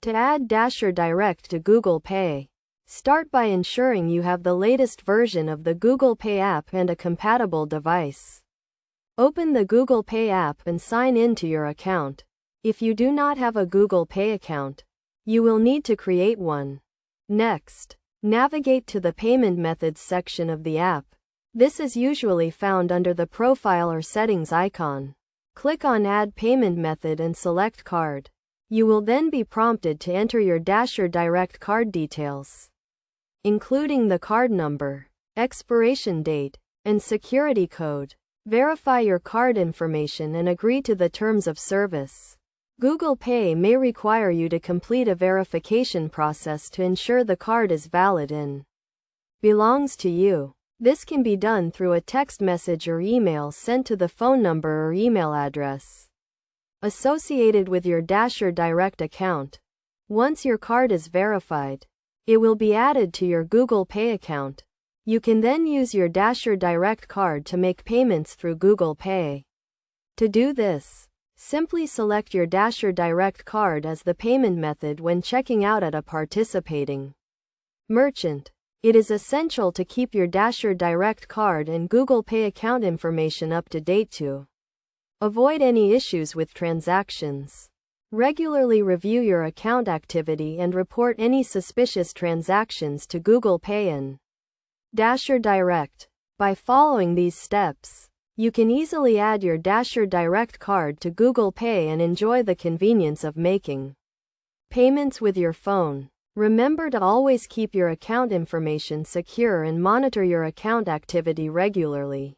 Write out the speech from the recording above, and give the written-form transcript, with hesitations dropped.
To add Dasher Direct to Google Pay, start by ensuring you have the latest version of the Google Pay app and a compatible device. Open the Google Pay app and sign in to your account. If you do not have a Google Pay account, you will need to create one. Next, navigate to the Payment Methods section of the app. This is usually found under the Profile or Settings icon. Click on Add Payment Method and select Card. You will then be prompted to enter your Dasher Direct card details, including the card number, expiration date, and security code. Verify your card information and agree to the terms of service. Google Pay may require you to complete a verification process to ensure the card is valid and belongs to you. This can be done through a text message or email sent to the phone number or email address associated with your Dasher Direct account. Once your card is verified, it will be added to your Google Pay account. You can then use your Dasher Direct card to make payments through Google Pay. To do this, simply select your Dasher Direct card as the payment method when checking out at a participating merchant. It is essential to keep your Dasher Direct card and Google Pay account information up to date to avoid any issues with transactions. Regularly review your account activity and report any suspicious transactions to Google Pay and Dasher Direct. By following these steps, you can easily add your Dasher Direct card to Google Pay and enjoy the convenience of making payments with your phone. Remember to always keep your account information secure and monitor your account activity regularly.